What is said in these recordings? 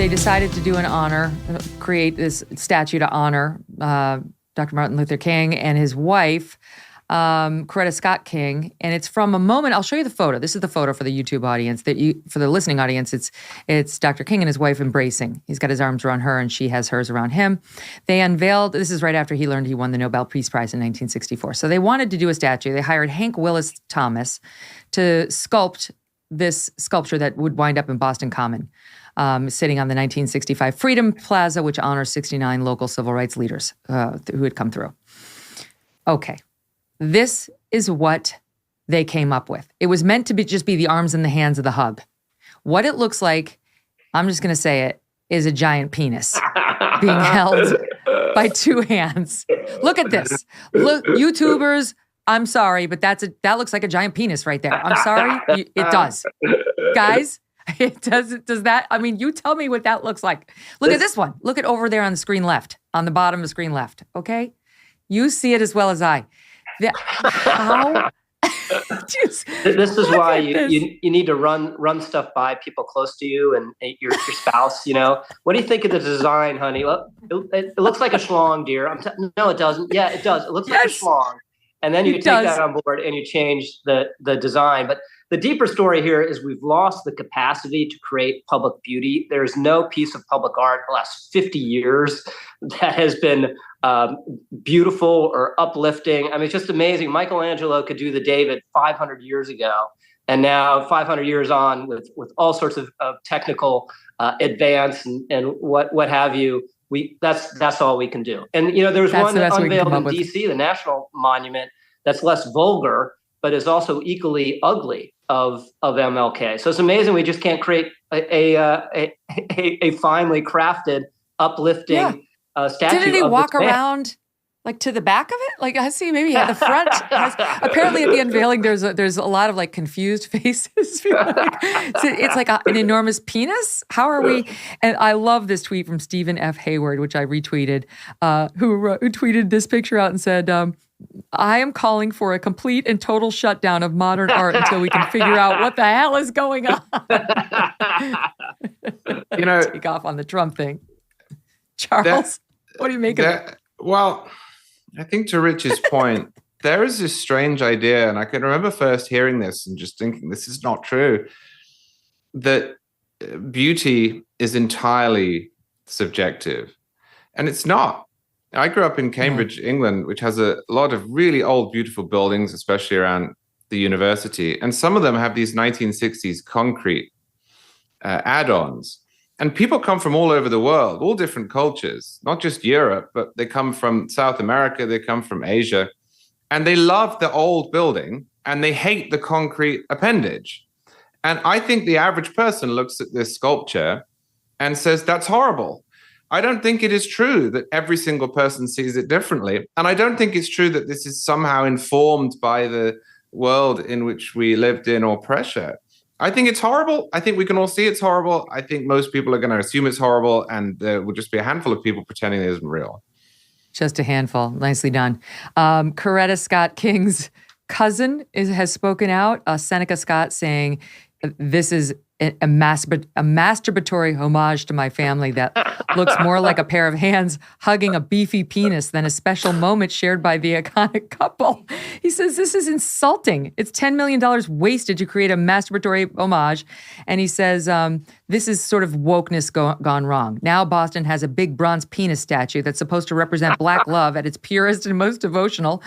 they decided to do create this statue to honor Dr. Martin Luther King and his wife, Coretta Scott King, and it's from a moment. I'll show you the photo. This is the photo for the YouTube audience. For the listening audience, it's Dr. King and his wife embracing. He's got his arms around her, and she has hers around him. They unveiled. This is right after he learned he won the Nobel Peace Prize in 1964. So they wanted to do a statue. They hired Hank Willis Thomas to sculpt this sculpture that would wind up in Boston Common, sitting on the 1965 Freedom Plaza, which honors 69 local civil rights leaders who had come through. Okay. This is what they came up with. It was meant to just be the arms and the hands of the hug. What it looks like, I'm just going to say it, is a giant penis being held by two hands. Look at this. Look, YouTubers, I'm sorry, but that looks like a giant penis right there. I'm sorry, it does. Guys, it does. Does that, I mean, you tell me what that looks like. Look at this one. Look at over there on the screen left, on the bottom of the screen left, okay? You see it as well as I. How? This is why you need to run stuff by people close to you and your spouse. You know, what do you think of the design, honey? Well, it looks like a schlong, dear. No, it doesn't. Yeah, it does. It looks like a schlong. And then you take that on board and you change the design. But the deeper story here is we've lost the capacity to create public beauty. There's no piece of public art in the last 50 years that has been beautiful or uplifting. I mean, it's just amazing. Michelangelo could do the David 500 years ago. And now 500 years on with all sorts of technical advance and what have you, that's all we can do. And, you know, there was one unveiled in DC, the National Monument, that's less vulgar, but is also equally ugly of MLK. So it's amazing we just can't create a finely crafted, uplifting statue. Didn't he walk around like to the back of it? Like I see maybe at the front. Apparently at the unveiling there's a lot of like confused faces. It's like an enormous penis. How are we? And I love this tweet from Stephen F. Hayward, which I retweeted, who tweeted this picture out and said, I am calling for a complete and total shutdown of modern art until we can figure out what the hell is going on. You know, take off on the Trump thing. Charles, what do you make of it? Well, I think to Rich's point, there is this strange idea, and I can remember first hearing this and just thinking, this is not true, that beauty is entirely subjective. And it's not. I grew up in Cambridge, England, which has a lot of really old, beautiful buildings, especially around the university. And some of them have these 1960s concrete add-ons. And people come from all over the world, all different cultures, not just Europe, but they come from South America, they come from Asia, and they love the old building and they hate the concrete appendage. And I think the average person looks at this sculpture and says, that's horrible. I don't think it is true that every single person sees it differently. And I don't think it's true that this is somehow informed by the world in which we lived in or pressure. I think it's horrible. I think we can all see it's horrible. I think most people are going to assume it's horrible, and there will just be a handful of people pretending it isn't real. Just a handful. Nicely done. Coretta Scott King's cousin has spoken out, Seneca Scott, saying this is a masturbatory homage to my family that looks more like a pair of hands hugging a beefy penis than a special moment shared by the iconic couple. He says this is insulting. It's $10 million wasted to create a masturbatory homage. And he says this is sort of wokeness gone wrong. Now Boston has a big bronze penis statue that's supposed to represent Black love at its purest and most devotional,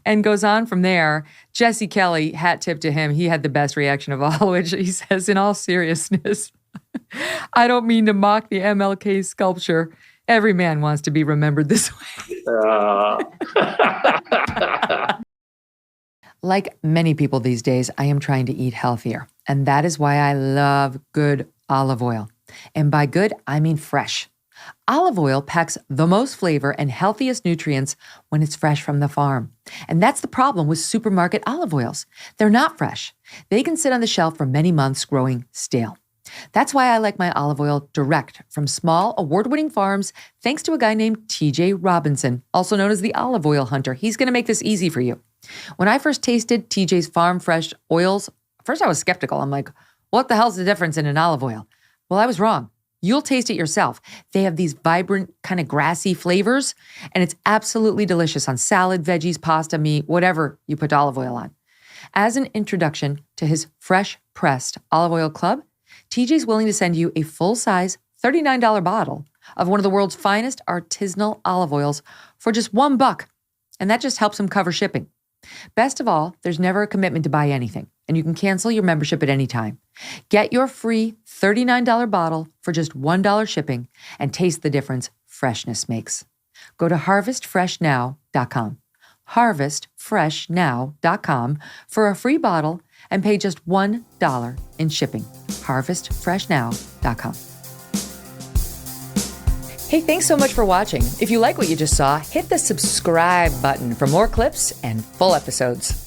and goes on from there. Jesse Kelly, hat tip to him, he had the best reaction of all, which he says, in all seriousness, I don't mean to mock the MLK sculpture. Every man wants to be remembered this way. Like many people these days, I am trying to eat healthier. And that is why I love good olive oil. And by good, I mean fresh. Olive oil packs the most flavor and healthiest nutrients when it's fresh from the farm. And that's the problem with supermarket olive oils. They're not fresh. They can sit on the shelf for many months growing stale. That's why I like my olive oil direct from small, award-winning farms, thanks to a guy named TJ Robinson, also known as the olive oil hunter. He's going to make this easy for you. When I first tasted TJ's farm fresh oils, first I was skeptical. I'm like, what the hell's the difference in an olive oil? Well, I was wrong. You'll taste it yourself. They have these vibrant, kind of grassy flavors, and it's absolutely delicious on salad, veggies, pasta, meat, whatever you put olive oil on. As an introduction to his fresh pressed olive oil club, TJ's willing to send you a full-size $39 bottle of one of the world's finest artisanal olive oils for just $1. And that just helps him cover shipping. Best of all, there's never a commitment to buy anything, and you can cancel your membership at any time. Get your free $39 bottle for just $1 shipping and taste the difference freshness makes. Go to harvestfreshnow.com. harvestfreshnow.com for a free bottle and pay just $1 in shipping. harvestfreshnow.com. Hey, thanks so much for watching. If you like what you just saw, hit the subscribe button for more clips and full episodes.